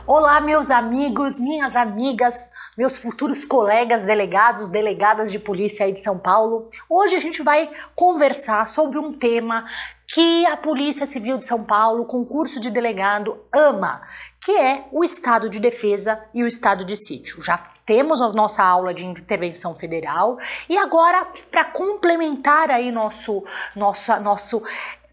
Olá, meus amigos, minhas amigas, meus futuros colegas delegados, delegadas de polícia aí de São Paulo. Hoje a gente vai conversar sobre um tema que a Polícia Civil de São Paulo, concurso de delegado, ama, que é o estado de defesa e o estado de sítio. Já temos a nossa aula de intervenção federal e agora, para complementar aí nosso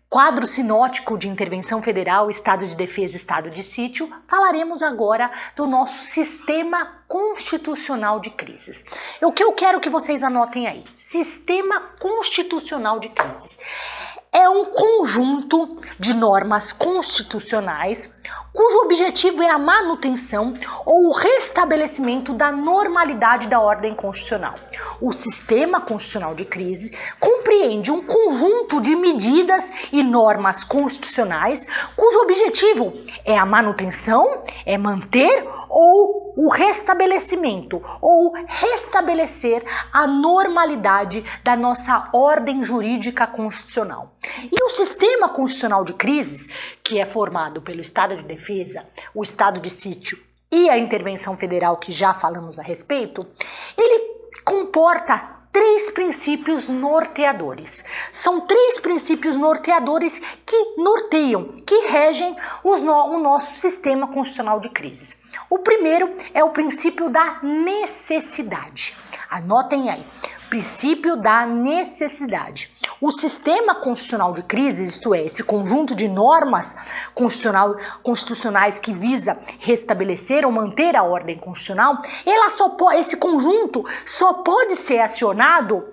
quadro sinótico de intervenção federal, estado de defesa e estado de sítio, falaremos agora do nosso sistema constitucional de crises. O que eu quero que vocês anotem aí, sistema constitucional de crises. É um conjunto de normas constitucionais cujo objetivo é a manutenção ou o restabelecimento da normalidade da ordem constitucional. O sistema constitucional de crise compreende um conjunto de medidas e normas constitucionais cujo objetivo é a manutenção, é manter ou o restabelecimento ou restabelecer a normalidade da nossa ordem jurídica constitucional. E o sistema constitucional de crises, que é formado pelo estado de defesa, o estado de sítio e a intervenção federal, que já falamos a respeito, ele comporta três princípios norteadores. São três princípios norteadores que norteiam, que regem o nosso sistema constitucional de crises. O primeiro é o princípio da necessidade. Anotem aí, princípio da necessidade. O sistema constitucional de crises, isto é, esse conjunto de normas constitucionais que visa restabelecer ou manter a ordem constitucional, esse conjunto só pode ser acionado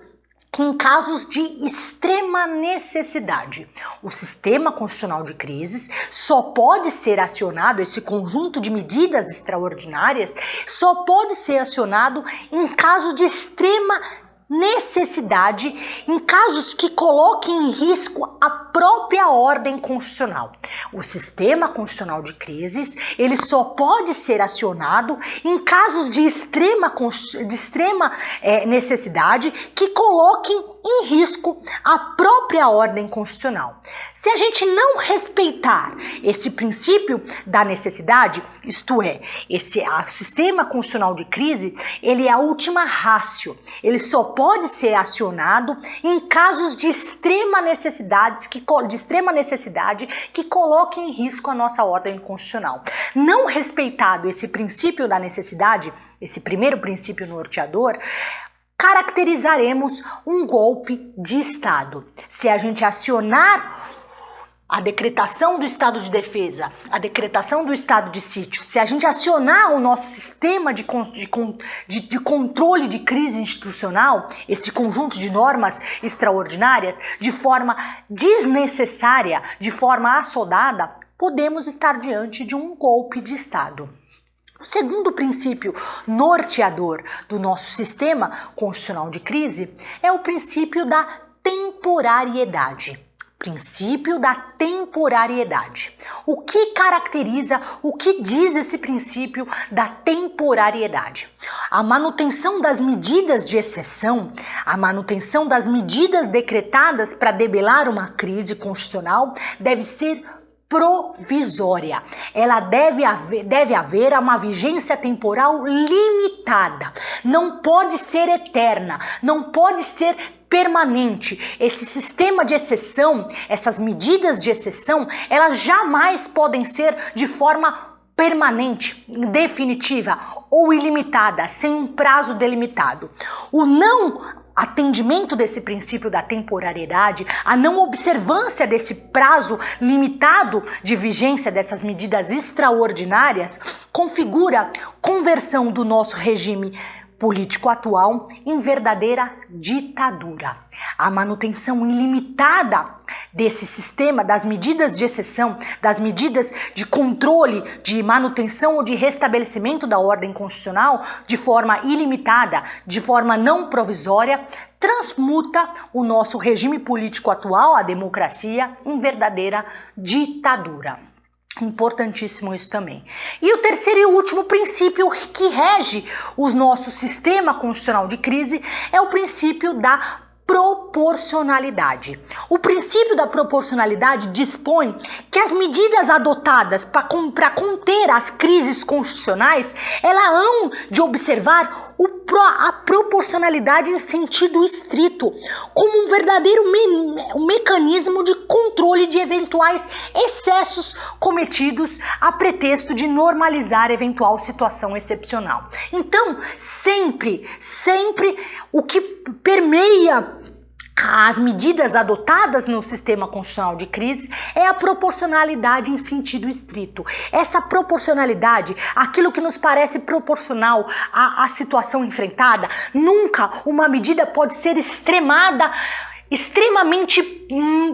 em casos de extrema necessidade. O sistema constitucional de crises só pode ser acionado, esse conjunto de medidas extraordinárias, só pode ser acionado em casos de extrema necessidade, em casos que coloquem em risco a própria ordem constitucional. O sistema constitucional de crises, ele só pode ser acionado em casos de extrema necessidade que coloquem em risco a própria ordem constitucional. Se a gente não respeitar esse princípio da necessidade, isto é, o sistema constitucional de crise, ele é a última ratio, ele só pode ser acionado em casos de extrema necessidade que coloquem em risco a nossa ordem constitucional. Não respeitado esse princípio da necessidade, esse primeiro princípio norteador, caracterizaremos um golpe de Estado. Se a gente acionar a decretação do estado de defesa, a decretação do estado de sítio, se a gente acionar o nosso sistema de controle de crise institucional, esse conjunto de normas extraordinárias, de forma desnecessária, de forma assodada, podemos estar diante de um golpe de Estado. O segundo princípio norteador do nosso sistema constitucional de crise é o princípio da temporariedade. Princípio da temporariedade. O que caracteriza, o que diz esse princípio da temporariedade? A manutenção das medidas de exceção, a manutenção das medidas decretadas para debelar uma crise constitucional deve ser provisória. Ela deve haver uma vigência temporal limitada. Não pode ser eterna, não pode ser permanente. Esse sistema de exceção, essas medidas de exceção, elas jamais podem ser de forma permanente, definitiva ou ilimitada, sem um prazo delimitado. O não atendimento desse princípio da temporariedade, a não observância desse prazo limitado de vigência dessas medidas extraordinárias, configura conversão do nosso regime político atual em verdadeira ditadura. A manutenção ilimitada desse sistema, das medidas de exceção, das medidas de controle, de manutenção ou de restabelecimento da ordem constitucional de forma ilimitada, de forma não provisória, transmuta o nosso regime político atual, a democracia, em verdadeira ditadura. Importantíssimo isso também. E o terceiro e último princípio que rege o nosso sistema constitucional de crise é o princípio da proporcionalidade. O princípio da proporcionalidade dispõe que as medidas adotadas para conter as crises constitucionais, elas hão de observar a proporcionalidade em sentido estrito, como um verdadeiro mecanismo de controle de eventuais excessos cometidos a pretexto de normalizar eventual situação excepcional. Então, sempre o que permeia as medidas adotadas no sistema constitucional de crise é a proporcionalidade em sentido estrito. Essa proporcionalidade, aquilo que nos parece proporcional à situação enfrentada, nunca uma medida pode ser extremamente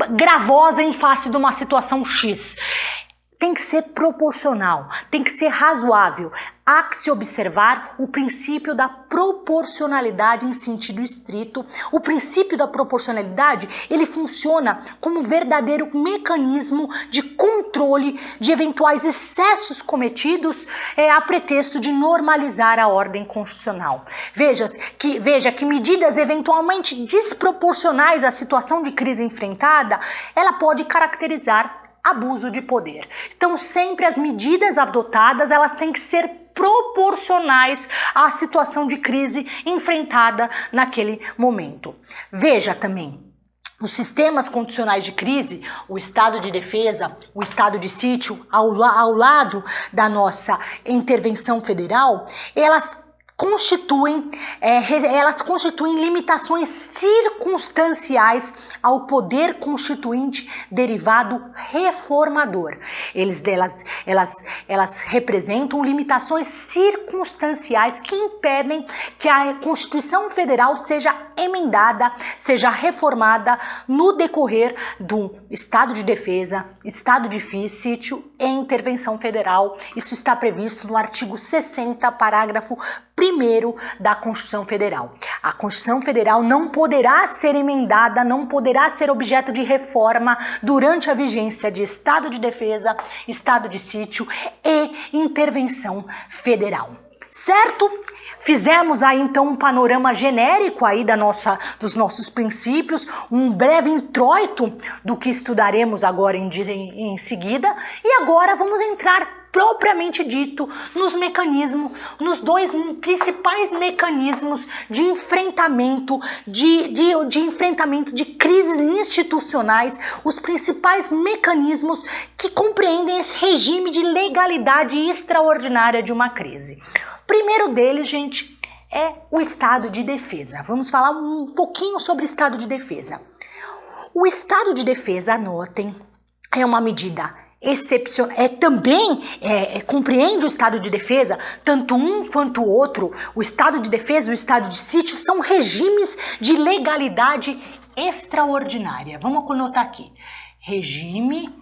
gravosa em face de uma situação X. Tem que ser proporcional, tem que ser razoável. Há que se observar o princípio da proporcionalidade em sentido estrito. O princípio da proporcionalidade, ele funciona como um verdadeiro mecanismo de controle de eventuais excessos cometidos a pretexto de normalizar a ordem constitucional. Veja que medidas eventualmente desproporcionais à situação de crise enfrentada, ela pode caracterizar abuso de poder. Então, sempre as medidas adotadas, elas têm que ser proporcionais à situação de crise enfrentada naquele momento. Veja também, os sistemas condicionais de crise, o estado de defesa, o estado de sítio, ao lado da nossa intervenção federal, elas constituem limitações circunstanciais ao poder constituinte derivado reformador. Elas representam limitações circunstanciais que impedem que a Constituição Federal seja emendada, seja reformada no decorrer do estado de defesa, estado de sítio e intervenção federal. Isso está previsto no artigo 60, parágrafo 1º da Constituição Federal. A Constituição Federal não poderá ser emendada, não poderá ser objeto de reforma durante a vigência de estado de defesa, estado de sítio e intervenção federal. Certo? Fizemos aí então um panorama genérico aí dos nossos princípios, um breve introito do que estudaremos agora em seguida, e agora vamos entrar propriamente dito nos dois principais mecanismos de enfrentamento de crises institucionais, os principais mecanismos que compreendem esse regime de legalidade extraordinária de uma crise. Primeiro deles, gente, é o estado de defesa. Vamos falar um pouquinho sobre o estado de defesa. O estado de defesa, anotem, é uma medida excepcional, compreende o estado de defesa, tanto um quanto o outro. O estado de defesa e o estado de sítio são regimes de legalidade extraordinária. Vamos anotar aqui. Regime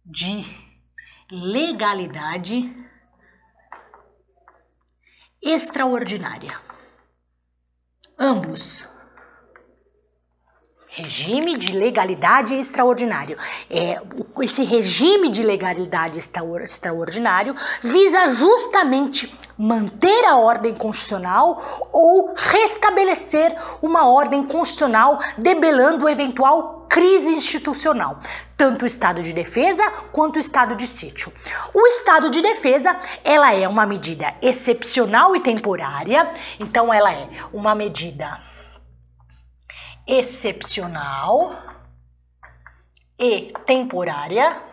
de legalidade extraordinária. Ambos. Regime de legalidade extraordinário. Esse regime de legalidade extraordinário visa justamente manter a ordem constitucional ou restabelecer uma ordem constitucional, debelando eventual crise institucional, tanto o estado de defesa quanto o estado de sítio. O estado de defesa, ela é uma medida excepcional e temporária, então ela é uma medida excepcional e temporária.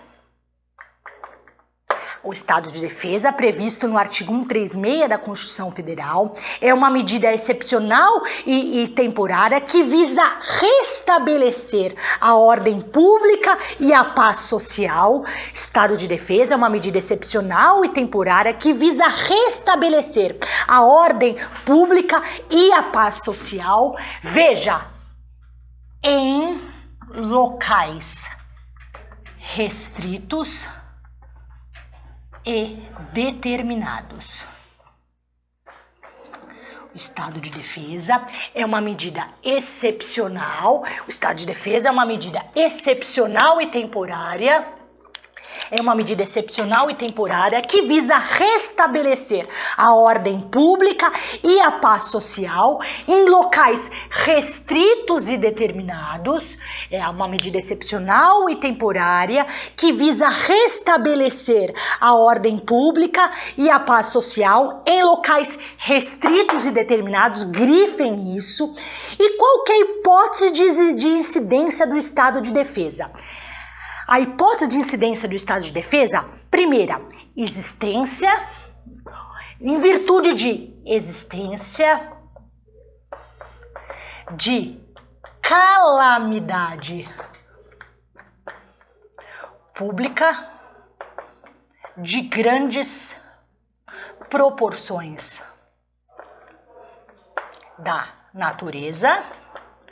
O estado de defesa, previsto no artigo 136 da Constituição Federal, é uma medida excepcional e temporária que visa restabelecer a ordem pública e a paz social. Estado de defesa é uma medida excepcional e temporária que visa restabelecer a ordem pública e a paz social. Veja, em locais restritos e determinados. O estado de defesa é uma medida excepcional. O estado de defesa é uma medida excepcional e temporária É uma medida excepcional e temporária que visa restabelecer a ordem pública e a paz social em locais restritos e determinados. É uma medida excepcional e temporária que visa restabelecer a ordem pública e a paz social em locais restritos e determinados. Grifem isso. E qual que é a hipótese de incidência do estado de defesa? A hipótese de incidência do estado de defesa, primeira, existência, em virtude de existência de calamidade pública de grandes proporções da natureza.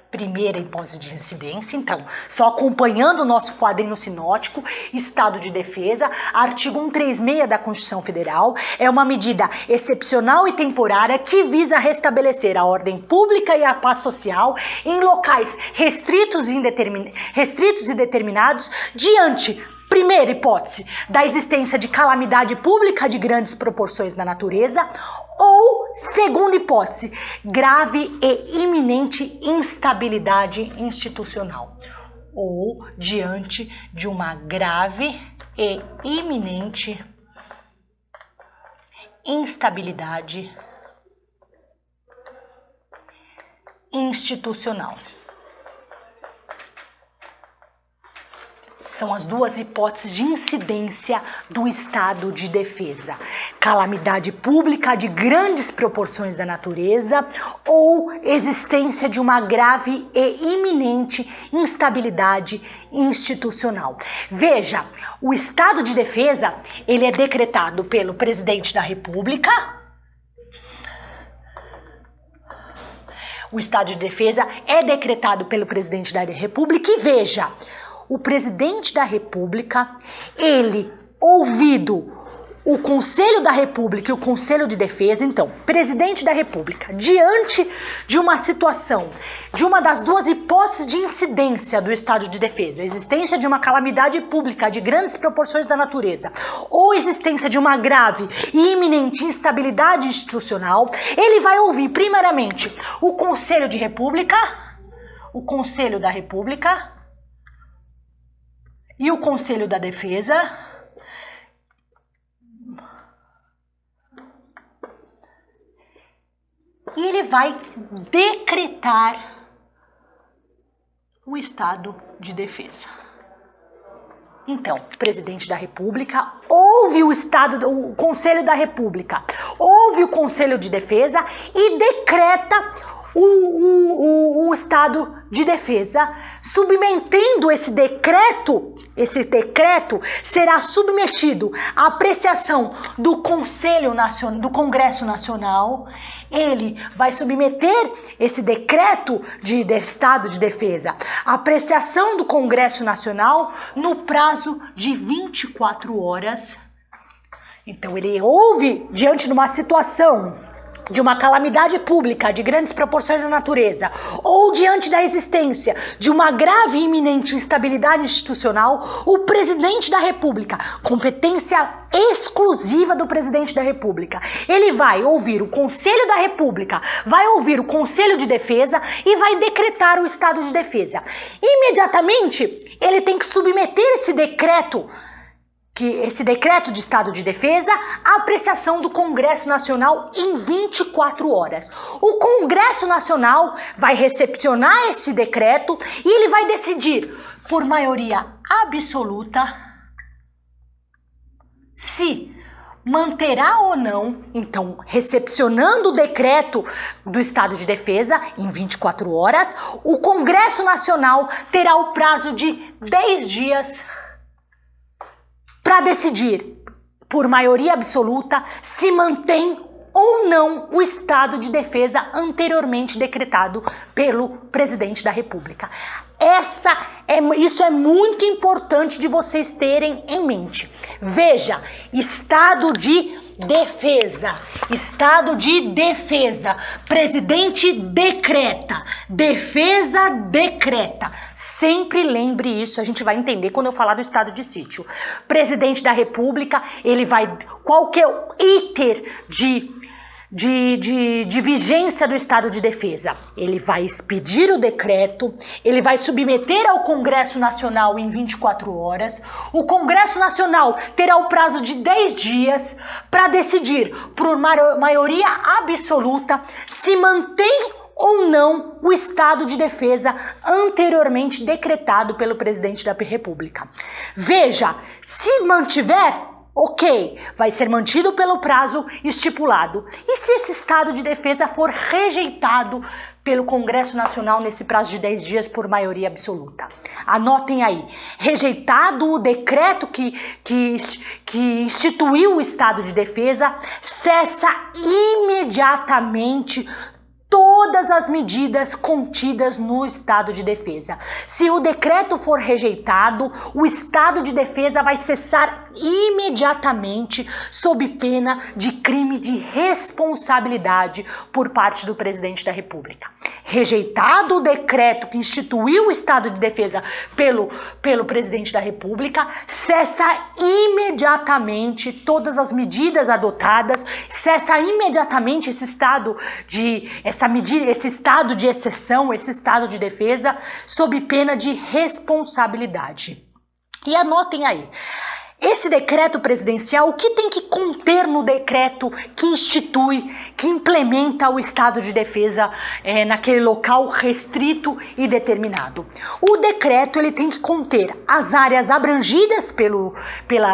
Primeira hipótese de incidência, então, só acompanhando o nosso quadrinho sinótico, estado de defesa, artigo 136 da Constituição Federal, é uma medida excepcional e temporária que visa restabelecer a ordem pública e a paz social em locais restritos e determinados diante, primeira hipótese, da existência de calamidade pública de grandes proporções da natureza, ou, segunda hipótese, grave e iminente instabilidade institucional. Ou diante de uma grave e iminente instabilidade institucional. São as duas hipóteses de incidência do estado de defesa. Calamidade pública de grandes proporções da natureza ou existência de uma grave e iminente instabilidade institucional. Veja, o estado de defesa, ele é decretado pelo presidente da República. O estado de defesa é decretado pelo presidente da República e veja, o presidente da República, ele, ouvido o Conselho da República e o Conselho de Defesa, então, presidente da República, diante de uma situação, de uma das duas hipóteses de incidência do estado de defesa, existência de uma calamidade pública de grandes proporções da natureza, ou existência de uma grave e iminente instabilidade institucional, ele vai ouvir, primeiramente, o Conselho de República, o Conselho da República, e o Conselho da Defesa, e ele vai decretar o estado de defesa. Então, o presidente da República ouve o Conselho da República, ouve o Conselho de Defesa e decreta o estado de defesa, submetendo esse decreto será submetido à apreciação do Conselho Nacional, do Congresso Nacional. Ele vai submeter esse decreto de estado de defesa à apreciação do Congresso Nacional no prazo de 24 horas. Então ele ouve diante de uma situação de uma calamidade pública de grandes proporções da natureza, ou diante da existência de uma grave e iminente instabilidade institucional, o presidente da República, competência exclusiva do presidente da República, ele vai ouvir o Conselho da República, vai ouvir o Conselho de Defesa e vai decretar o estado de defesa. Imediatamente, ele tem que submeter esse decreto de estado de defesa à apreciação do Congresso Nacional em 24 horas. O Congresso Nacional vai recepcionar esse decreto e ele vai decidir, por maioria absoluta, se manterá ou não, então, recepcionando o decreto do estado de defesa em 24 horas, o Congresso Nacional terá o prazo de 10 dias para decidir, por maioria absoluta, se mantém ou não o estado de defesa anteriormente decretado pelo presidente da República. Isso é muito importante de vocês terem em mente. Veja, estado de defesa. Estado de defesa. Presidente decreta. Defesa decreta. Sempre lembre isso, a gente vai entender quando eu falar do estado de sítio. Presidente da República, ele vai... Qualquer iter de vigência do estado de defesa. Ele vai expedir o decreto, ele vai submeter ao Congresso Nacional em 24 horas. O Congresso Nacional terá o prazo de 10 dias para decidir, por maioria absoluta, se mantém ou não o estado de defesa anteriormente decretado pelo presidente da República. Veja, se mantiver, ok, vai ser mantido pelo prazo estipulado. E se esse estado de defesa for rejeitado pelo Congresso Nacional nesse prazo de 10 dias por maioria absoluta? Anotem aí, rejeitado o decreto que instituiu o estado de defesa, cessa imediatamente todas as medidas contidas no estado de defesa. Se o decreto for rejeitado, o estado de defesa vai cessar imediatamente sob pena de crime de responsabilidade por parte do presidente da República. Rejeitado o decreto que instituiu o estado de defesa pelo presidente da República, cessa imediatamente todas as medidas adotadas, cessa imediatamente esse estado de exceção, esse estado de defesa, sob pena de responsabilidade. E anotem aí, esse decreto presidencial, o que tem que conter no decreto que institui, que implementa o estado de defesa naquele local restrito e determinado? O decreto ele tem que conter as áreas abrangidas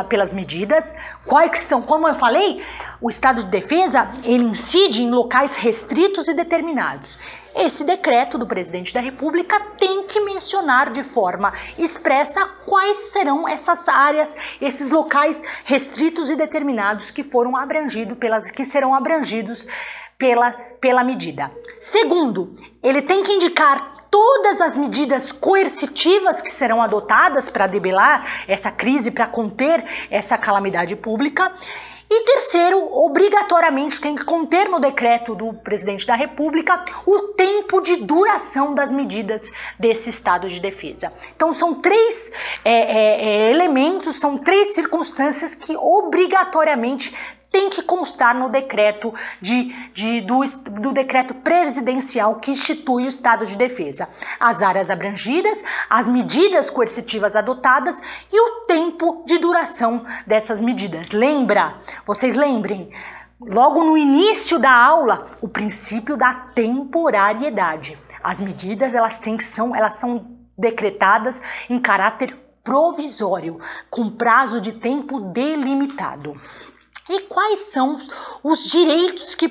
pelas medidas, quais que são, como eu falei, o estado de defesa ele incide em locais restritos e determinados. Esse decreto do presidente da República tem que mencionar de forma expressa quais serão essas áreas, esses locais restritos e determinados que serão abrangidos pela medida. Segundo, ele tem que indicar todas as medidas coercitivas que serão adotadas para debelar essa crise, para conter essa calamidade pública. E terceiro, obrigatoriamente tem que conter no decreto do presidente da República o tempo de duração das medidas desse estado de defesa. Então são três elementos, são três circunstâncias que obrigatoriamente tem que constar no decreto do decreto presidencial que institui o estado de defesa. As áreas abrangidas, as medidas coercitivas adotadas e o tempo de duração dessas medidas. Vocês lembrem, logo no início da aula, o princípio da temporariedade. As medidas elas são decretadas em caráter provisório, com prazo de tempo delimitado. E quais são os direitos que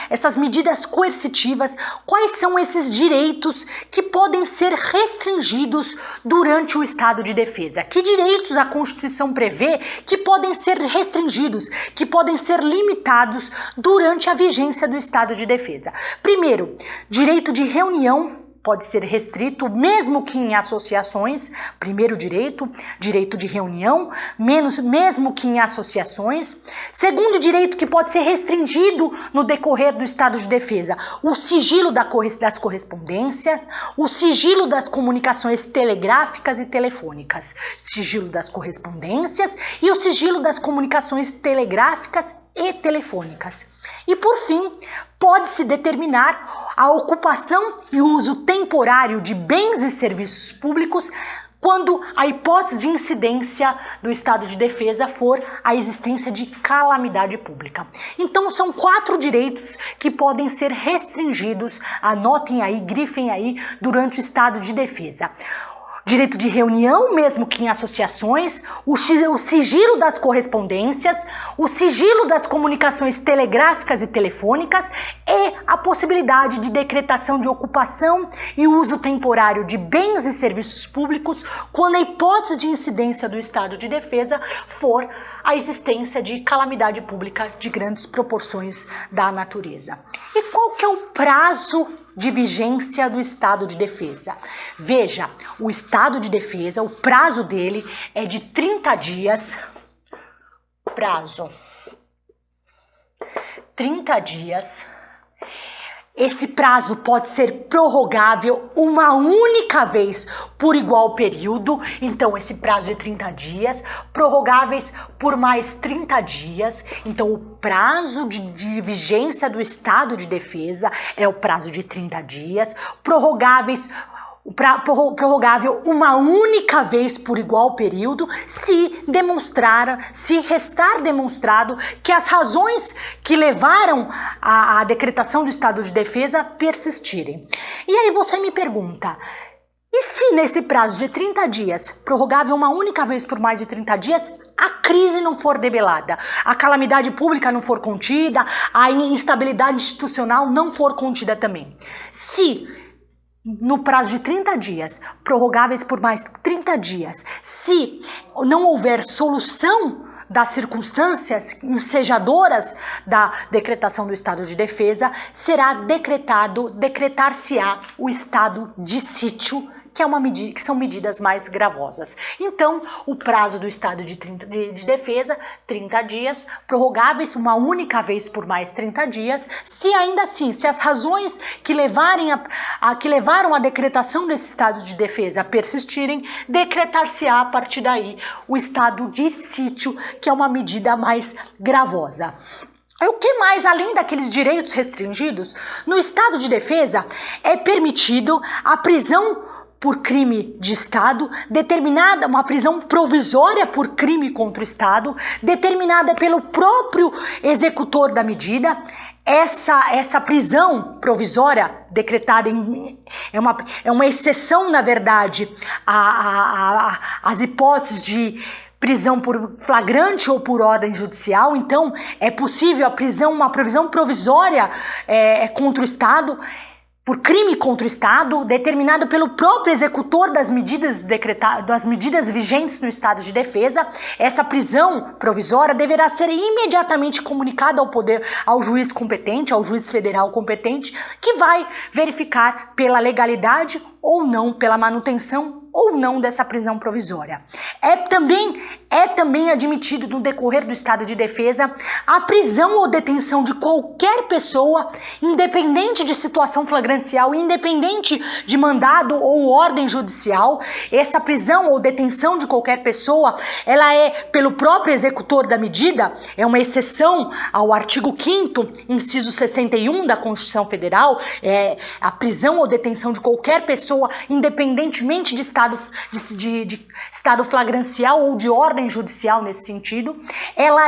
essas medidas coercitivas, quais são esses direitos que podem ser restringidos durante o estado de defesa? Que direitos a Constituição prevê que podem ser restringidos, que podem ser limitados durante a vigência do estado de defesa? Primeiro, direito de reunião pode ser restrito, mesmo que em associações. Primeiro direito de reunião, mesmo que em associações. Segundo direito que pode ser restringido no decorrer do estado de defesa, o sigilo das correspondências, o sigilo das comunicações telegráficas e telefônicas. Sigilo das correspondências e o sigilo das comunicações telegráficas e telefônicas. E por fim, pode-se determinar a ocupação e uso temporário de bens e serviços públicos quando a hipótese de incidência do estado de defesa for a existência de calamidade pública. Então são 4 direitos que podem ser restringidos, anotem aí, grifem aí, durante o estado de defesa. Direito de reunião, mesmo que em associações, o sigilo das correspondências, o sigilo das comunicações telegráficas e telefônicas e a possibilidade de decretação de ocupação e uso temporário de bens e serviços públicos quando a hipótese de incidência do estado de defesa for a existência de calamidade pública de grandes proporções da natureza. E qual que é o prazo de vigência do estado de defesa? Veja, o estado de defesa, o prazo dele é de 30 dias. Prazo 30 dias. Esse prazo pode ser prorrogável uma única vez por igual período, então esse prazo de 30 dias, prorrogáveis por mais 30 dias, então o prazo de vigência do estado de defesa é o prazo de 30 dias, prorrogável uma única vez por igual período, se restar demonstrado que as razões que levaram à decretação do estado de defesa persistirem. E aí você me pergunta, e se nesse prazo de 30 dias, prorrogável uma única vez por mais de 30 dias, a crise não for debelada, a calamidade pública não for contida, a instabilidade institucional não for contida também? Se no prazo de 30 dias, prorrogáveis por mais 30 dias, se não houver solução das circunstâncias ensejadoras da decretação do estado de defesa, decretar-se-á o estado de sítio, que são medidas mais gravosas. Então, o prazo do estado de defesa, 30 dias, prorrogáveis uma única vez por mais 30 dias, se ainda assim, se as razões que levaram à decretação desse estado de defesa persistirem, decretar-se-á a partir daí o estado de sítio, que é uma medida mais gravosa. E o que mais, além daqueles direitos restringidos, no estado de defesa é permitido a prisão por crime de Estado, uma prisão provisória por crime contra o Estado, determinada pelo próprio executor da medida. Essa prisão provisória decretada é uma exceção, na verdade, às hipóteses de prisão por flagrante ou por ordem judicial. Então, é possível uma prisão provisória contra o Estado, por crime contra o Estado, determinado pelo próprio executor das medidas vigentes no estado de defesa. Essa prisão provisória deverá ser imediatamente comunicada ao juiz competente, ao juiz federal competente, que vai verificar pela legalidade ou não, pela manutenção ou não dessa prisão provisória. É também admitido no decorrer do estado de defesa a prisão ou detenção de qualquer pessoa, independente de situação flagrancial, independente de mandado ou ordem judicial. Essa prisão ou detenção de qualquer pessoa, ela é pelo próprio executor da medida, é uma exceção ao artigo 5º, inciso 61 da Constituição Federal, a prisão ou detenção de qualquer pessoa, independentemente de estado flagrancial ou de ordem judicial nesse sentido. Ela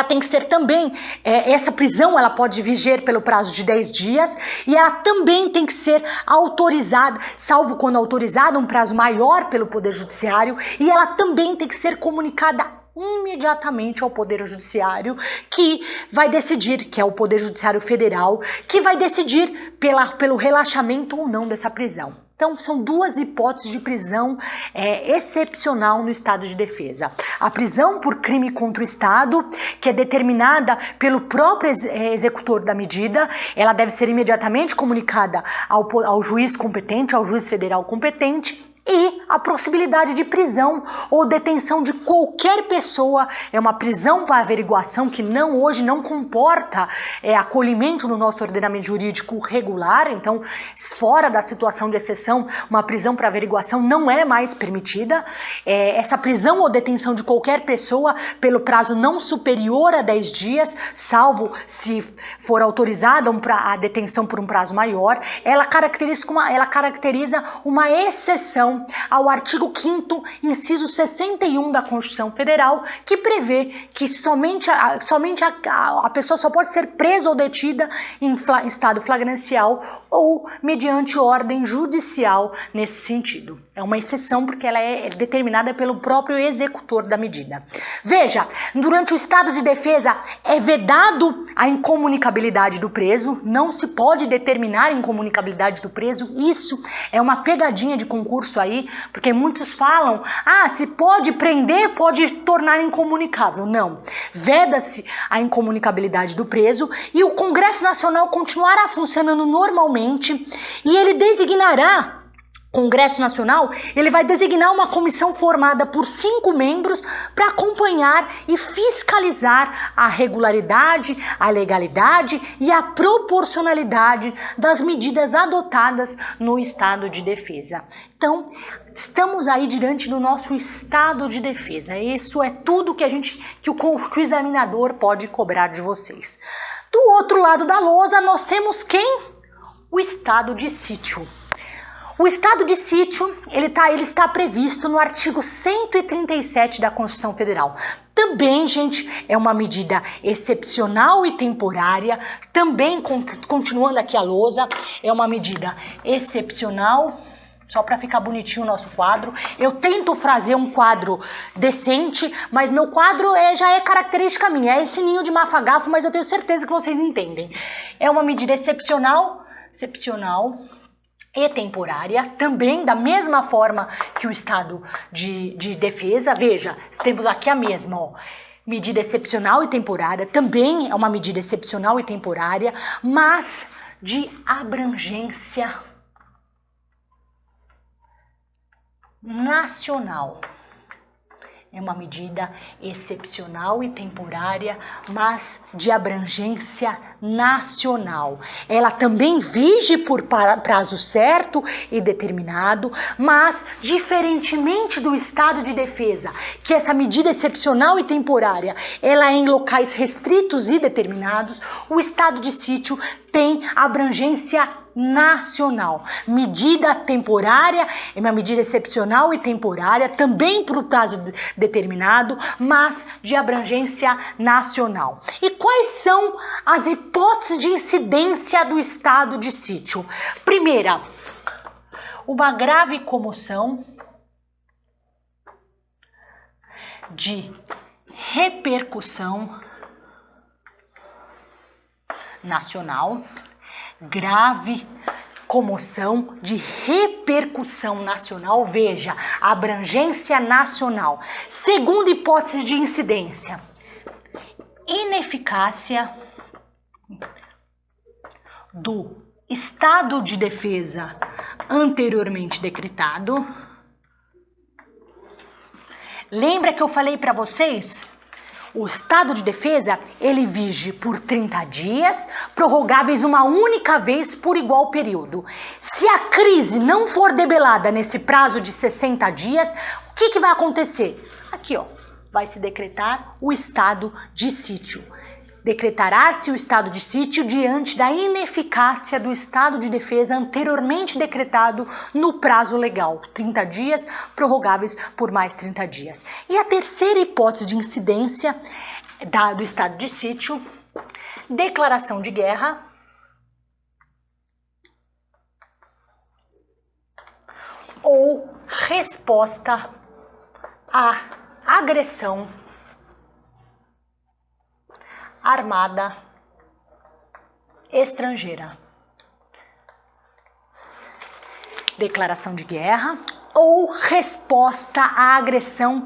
tem que ser também, essa prisão ela pode viger pelo prazo de 10 dias e ela também tem que ser autorizada, salvo quando autorizada, um prazo maior pelo Poder Judiciário, e ela também tem que ser comunicada imediatamente ao Poder Judiciário, que vai decidir, que é o Poder Judiciário Federal, que vai decidir pelo relaxamento ou não dessa prisão. Então, são duas hipóteses de prisão excepcional no estado de defesa. A prisão por crime contra o Estado, que é determinada pelo próprio executor da medida, ela deve ser imediatamente comunicada ao juiz competente, ao juiz federal competente. E a possibilidade de prisão ou detenção de qualquer pessoa é uma prisão para averiguação que hoje não comporta acolhimento no nosso ordenamento jurídico regular. Então, fora da situação de exceção, uma prisão para averiguação não é mais permitida. Essa prisão ou detenção de qualquer pessoa pelo prazo não superior a 10 dias, salvo se for autorizada a detenção por um prazo maior, ela caracteriza uma exceção ao artigo 5º, inciso 61 da Constituição Federal, que prevê que somente a pessoa só pode ser presa ou detida em estado flagrancial ou mediante ordem judicial nesse sentido. É uma exceção porque ela é determinada pelo próprio executor da medida. Veja, durante o estado de defesa é vedado a incomunicabilidade do preso, não se pode determinar a incomunicabilidade do preso. Isso é uma pegadinha de concurso aí, porque muitos falam, se pode prender, pode tornar incomunicável. Não, veda-se a incomunicabilidade do preso e o Congresso Nacional continuará funcionando normalmente e ele designará Congresso Nacional, ele vai designar uma comissão formada por 5 membros para acompanhar e fiscalizar a regularidade, a legalidade e a proporcionalidade das medidas adotadas no estado de defesa. Então, estamos aí diante do nosso estado de defesa. Isso é tudo que o examinador pode cobrar de vocês. Do outro lado da lousa, nós temos quem? O estado de sítio. O estado de sítio, ele está previsto no artigo 137 da Constituição Federal. Também, gente, é uma medida excepcional e temporária. Também, continuando aqui a lousa, é uma medida excepcional. Só para ficar bonitinho o nosso quadro. Eu tento fazer um quadro decente, mas meu quadro já é característica minha. É esse ninho de mafagafo, mas eu tenho certeza que vocês entendem. É uma medida excepcional e temporária, também da mesma forma que o estado de defesa. Veja, temos aqui a mesma, ó. Medida excepcional e temporária, também é uma medida excepcional e temporária, mas de abrangência nacional. É uma medida excepcional e temporária, mas de abrangência nacional. Ela também vige por prazo certo e determinado, mas, diferentemente do estado de defesa, que essa medida excepcional e temporária, ela é em locais restritos e determinados, o estado de sítio tem abrangência nacional. Medida temporária é uma medida excepcional e temporária, também por prazo determinado, mas de abrangência nacional. E quais são as hipóteses de incidência do estado de sítio? Primeira, uma grave comoção de repercussão nacional, grave comoção de repercussão nacional, veja, abrangência nacional. Segunda hipótese de incidência, ineficácia do estado de defesa anteriormente decretado. Lembra que eu falei para vocês? O estado de defesa, ele vige por 30 dias, prorrogáveis uma única vez por igual período. Se a crise não for debelada nesse prazo de 60 dias, o que vai acontecer? Aqui, ó, vai se decretar o estado de sítio. Decretará-se o estado de sítio diante da ineficácia do estado de defesa anteriormente decretado no prazo legal, 30 dias, prorrogáveis por mais 30 dias. E a terceira hipótese de incidência do estado de sítio, declaração de guerra ou resposta à agressão armada estrangeira. Declaração de guerra ou resposta à agressão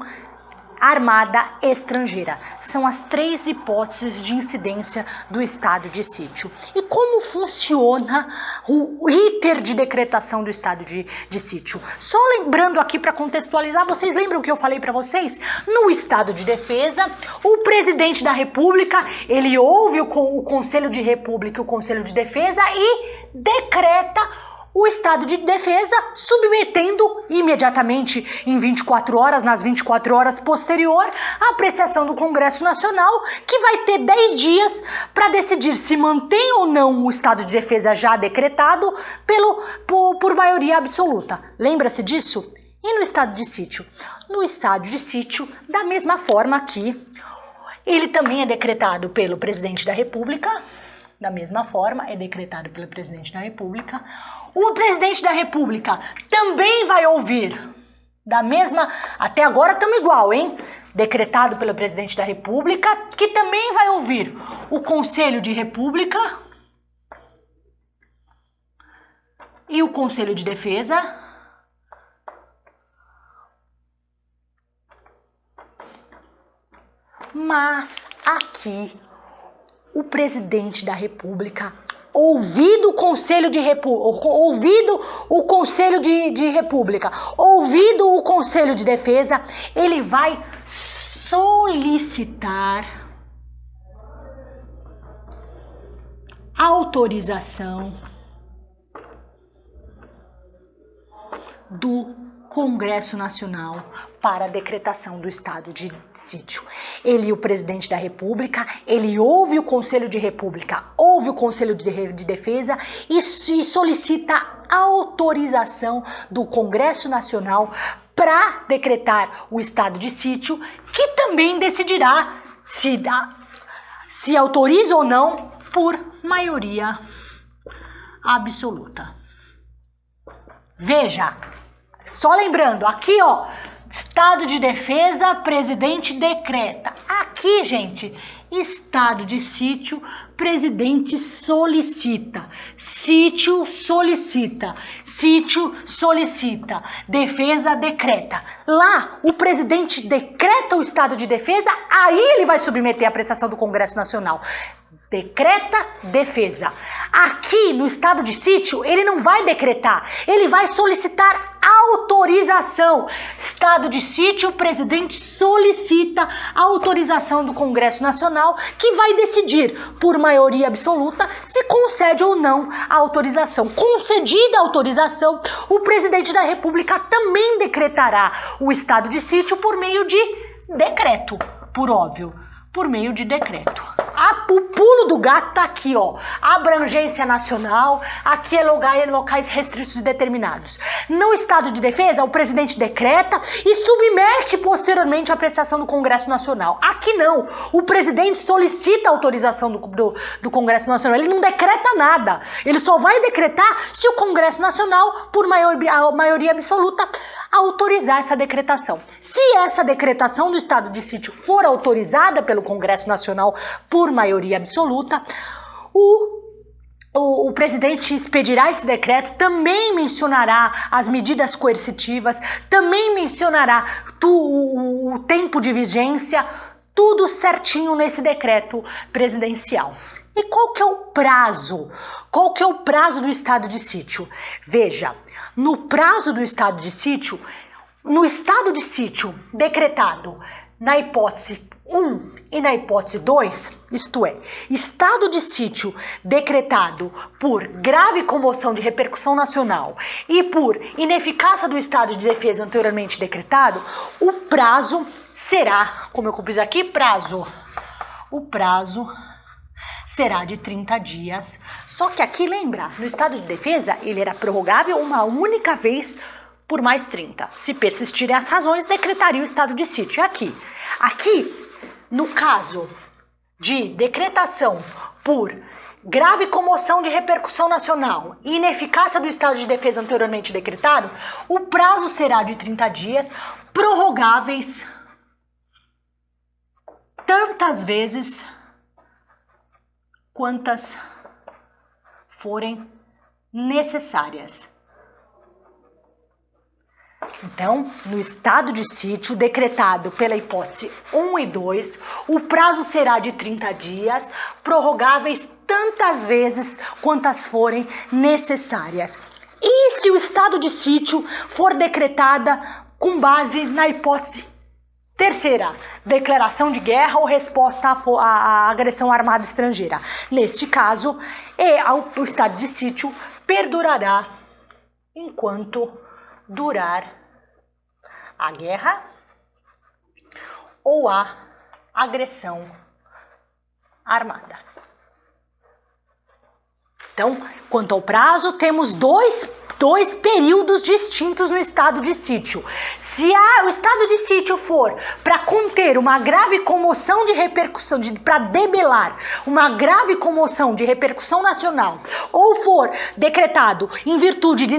armada estrangeira. São as 3 hipóteses de incidência do estado de sítio. E como funciona o iter de decretação do estado de sítio? Só lembrando aqui para contextualizar, vocês lembram o que eu falei para vocês? No estado de defesa, o presidente da República, ele ouve o Conselho de República e o Conselho de Defesa e decreta o estado de defesa, submetendo imediatamente em 24 horas, nas 24 horas posterior, a apreciação do Congresso Nacional, que vai ter 10 dias para decidir se mantém ou não o estado de defesa já decretado por maioria absoluta. Lembra-se disso? E no estado de sítio? No estado de sítio, da mesma forma que ele também é decretado pelo presidente da República, da mesma forma, é decretado pelo presidente da República. O presidente da República também vai ouvir, até agora estamos igual, hein? Decretado pelo presidente da República, que também vai ouvir o Conselho de República e o Conselho de Defesa. Mas aqui o presidente da República ouvido o Conselho de ouvido o Conselho de República, ouvido o Conselho de Defesa, ele vai solicitar autorização do Congresso Nacional para a decretação do estado de sítio. Ele, o presidente da República, ele ouve o Conselho de República, ouve o Conselho de Defesa e solicita autorização do Congresso Nacional para decretar o estado de sítio, que também decidirá se autoriza ou não por maioria absoluta. Veja, só lembrando, aqui ó, estado de defesa, presidente decreta. Aqui, gente, estado de sítio, presidente solicita. Sítio solicita. Sítio solicita. Defesa decreta. Lá, o presidente decreta o estado de defesa, aí ele vai submeter à apreciação do Congresso Nacional. Decreta defesa. Aqui no estado de sítio, ele não vai decretar, ele vai solicitar autorização. Estado de sítio, o presidente solicita a autorização do Congresso Nacional, que vai decidir por maioria absoluta se concede ou não a autorização. Concedida a autorização, o presidente da República também decretará o estado de sítio por meio de decreto, por óbvio. Por meio de decreto. O pulo do gato tá aqui, ó. Abrangência nacional, aqui é locais restritos e determinados. No estado de defesa, o presidente decreta e submete posteriormente à apreciação do Congresso Nacional. Aqui não. O presidente solicita a autorização do Congresso Nacional. Ele não decreta nada. Ele só vai decretar se o Congresso Nacional, por maioria absoluta, autorizar essa decretação. Se essa decretação do estado de sítio for autorizada pelo Congresso Nacional por maioria absoluta, o presidente expedirá esse decreto, também mencionará as medidas coercitivas, também mencionará o tempo de vigência, tudo certinho nesse decreto presidencial. E qual que é o prazo? Qual que é o prazo do estado de sítio? Veja, no prazo do estado de sítio, no estado de sítio decretado na hipótese 1 e na hipótese 2, isto é, estado de sítio decretado por grave comoção de repercussão nacional e por ineficácia do estado de defesa anteriormente decretado, o prazo será, como eu pus aqui, o prazo será de 30 dias. Só que aqui, lembra, no estado de defesa, ele era prorrogável uma única vez por mais 30. Se persistirem as razões, decretaria o estado de sítio. Aqui, no caso de decretação por grave comoção de repercussão nacional e ineficácia do estado de defesa anteriormente decretado, o prazo será de 30 dias, prorrogáveis tantas vezes quantas forem necessárias. Então, no estado de sítio decretado pela hipótese 1 e 2, o prazo será de 30 dias, prorrogáveis tantas vezes quantas forem necessárias. E se o estado de sítio for decretada com base na hipótese terceira, declaração de guerra ou resposta à agressão armada estrangeira. Neste caso, o estado de sítio perdurará enquanto durar a guerra ou a agressão armada. Então, quanto ao prazo, temos dois períodos distintos no estado de sítio. Se o estado de sítio for para conter uma grave comoção de repercussão, para debelar uma grave comoção de repercussão nacional, ou for decretado em virtude de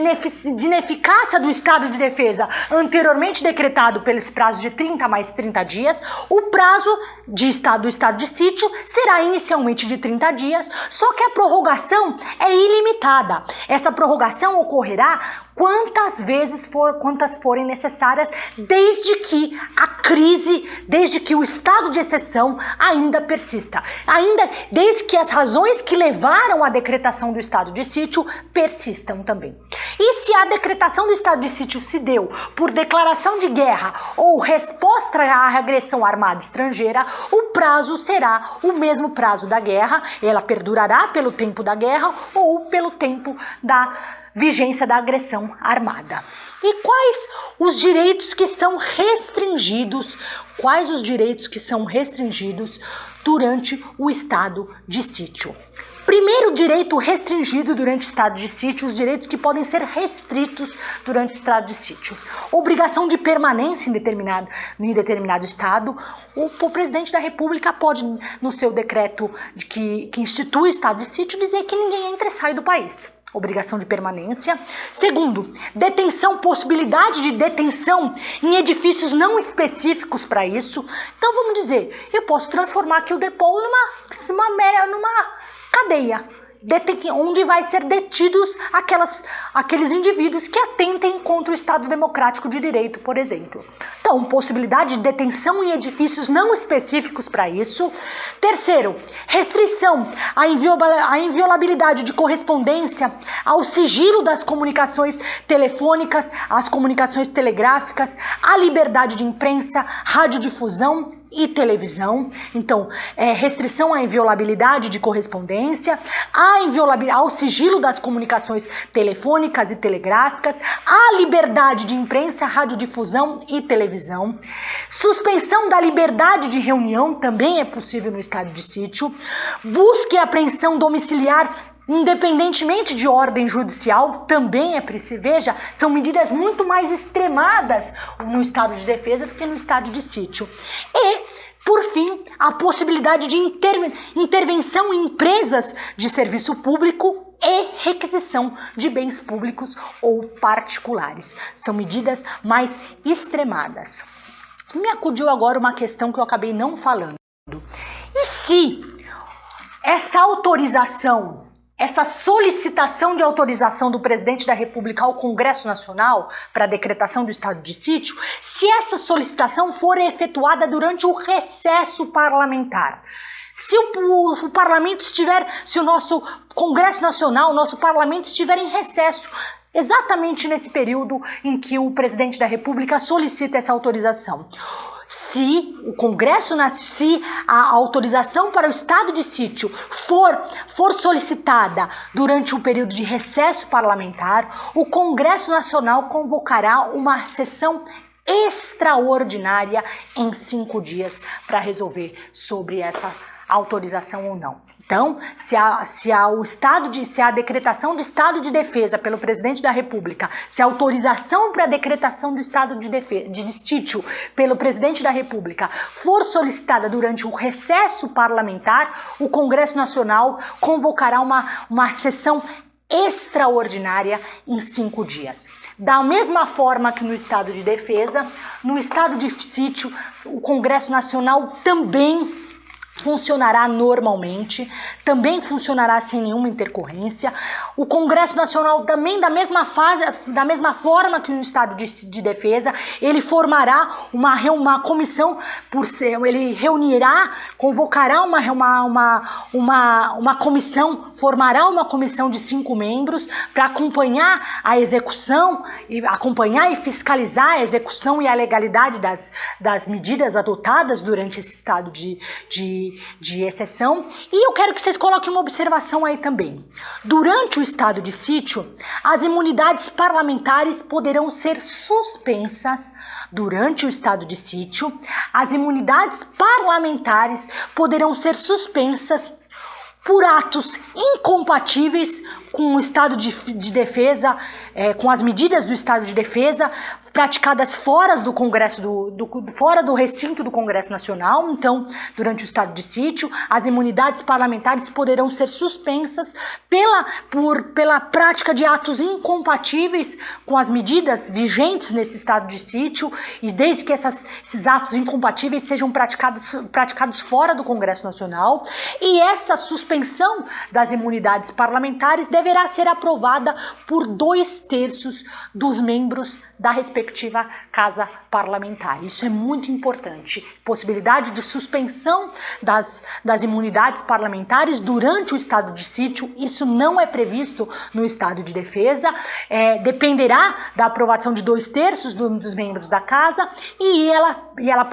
ineficácia do estado de defesa anteriormente decretado pelos prazos de 30 mais 30 dias, o prazo do estado de sítio será inicialmente de 30 dias, só que a prorrogação é ilimitada. Essa prorrogação ocorrerá quantas forem necessárias, desde que o estado de exceção ainda persista, desde que as razões que levaram à decretação do estado de sítio persistam também. E se a decretação do estado de sítio se deu por declaração de guerra ou resposta à agressão armada estrangeira, o prazo será o mesmo prazo da guerra, ela perdurará pelo tempo da guerra ou pelo tempo da vigência da agressão armada. E quais os direitos que são restringidos? Quais os direitos que são restringidos durante o estado de sítio? Primeiro direito restringido durante o estado de sítio, os direitos que podem ser restritos durante o estado de sítio. Obrigação de permanência em determinado estado. O presidente da República pode, no seu decreto que institui o estado de sítio, dizer que ninguém entra e sai do país. Obrigação de permanência. Segundo, possibilidade de detenção em edifícios não específicos para isso. Então vamos dizer, eu posso transformar aqui o Depol numa cadeia, onde vai ser detidos aqueles indivíduos que atentem contra o Estado Democrático de Direito, por exemplo. Então, possibilidade de detenção em edifícios não específicos para isso. Terceiro, restrição à inviolabilidade de correspondência, ao sigilo das comunicações telefônicas, às comunicações telegráficas, à liberdade de imprensa, radiodifusão e televisão. Então, restrição à inviolabilidade de correspondência, ao sigilo das comunicações telefônicas e telegráficas, à liberdade de imprensa, radiodifusão e televisão. Suspensão da liberdade de reunião também é possível no estado de sítio. Busca e apreensão domiciliar independentemente de ordem judicial, também é preciso. Veja, são medidas muito mais extremadas no estado de defesa do que no estado de sítio. E, por fim, a possibilidade de intervenção em empresas de serviço público e requisição de bens públicos ou particulares. São medidas mais extremadas. Me acudiu agora uma questão que eu acabei não falando. E se essa solicitação de autorização do presidente da República ao Congresso Nacional para a decretação do estado de sítio, se essa solicitação for efetuada durante o recesso parlamentar? Se o parlamento estiver, se o nosso Congresso Nacional, o nosso parlamento estiver em recesso, exatamente nesse período em que o presidente da República solicita essa autorização. Se a autorização para o estado de sítio for solicitada durante um período de recesso parlamentar, o Congresso Nacional convocará uma sessão extraordinária em 5 dias para resolver sobre essa autorização ou não. Então, se a decretação do estado de defesa pelo presidente da República, se a autorização para a decretação do estado de sítio pelo presidente da República for solicitada durante o recesso parlamentar, o Congresso Nacional convocará uma sessão extraordinária em 5 dias. Da mesma forma que no estado de defesa, no estado de sítio, o Congresso Nacional também funcionará normalmente, também funcionará sem nenhuma intercorrência. O Congresso Nacional também, da mesma forma que no estado de defesa, ele formará uma comissão, ele convocará uma comissão, formará uma comissão de 5 membros para acompanhar a execução, acompanhar e fiscalizar a execução e a legalidade das medidas adotadas durante esse estado de exceção. E eu quero que vocês coloquem uma observação aí também. Durante o estado de sítio, as imunidades parlamentares poderão ser suspensas. Durante o estado de sítio, as imunidades parlamentares poderão ser suspensas por atos incompatíveis com o estado de defesa, com as medidas do estado de defesa praticadas fora do Congresso, fora do recinto do Congresso Nacional. Então, durante o estado de sítio, as imunidades parlamentares poderão ser suspensas pela prática de atos incompatíveis com as medidas vigentes nesse estado de sítio, e desde que esses atos incompatíveis sejam praticados fora do Congresso Nacional. E essa suspensão suspensão das imunidades parlamentares deverá ser aprovada por 2/3 dos membros da respectiva casa parlamentar. Isso é muito importante. Possibilidade de suspensão das imunidades parlamentares durante o estado de sítio, isso não é previsto no estado de defesa, dependerá da aprovação de 2/3 dos membros da casa e ela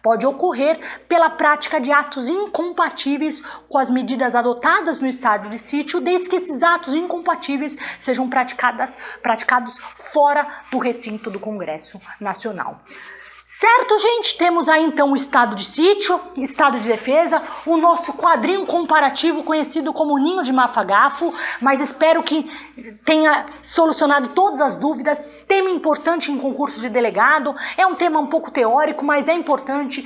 pode ocorrer pela prática de atos incompatíveis com as medidas adotadas no estado de sítio, desde que esses atos incompatíveis sejam praticados fora do recinto do Congresso Nacional. Certo, gente? Temos aí então o estado de sítio, estado de defesa, o nosso quadrinho comparativo conhecido como Ninho de Mafagafo, mas espero que tenha solucionado todas as dúvidas. Tema importante em concurso de delegado, é um tema um pouco teórico, mas é importante.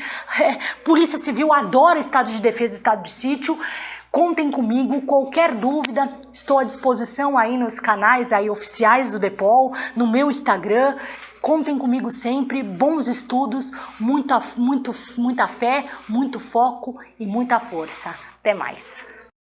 Polícia Civil adora estado de defesa e estado de sítio. Contem comigo, qualquer dúvida, estou à disposição aí nos canais aí oficiais do DEPOL, no meu Instagram. Contem comigo sempre, bons estudos, muita fé, muito foco e muita força. Até mais!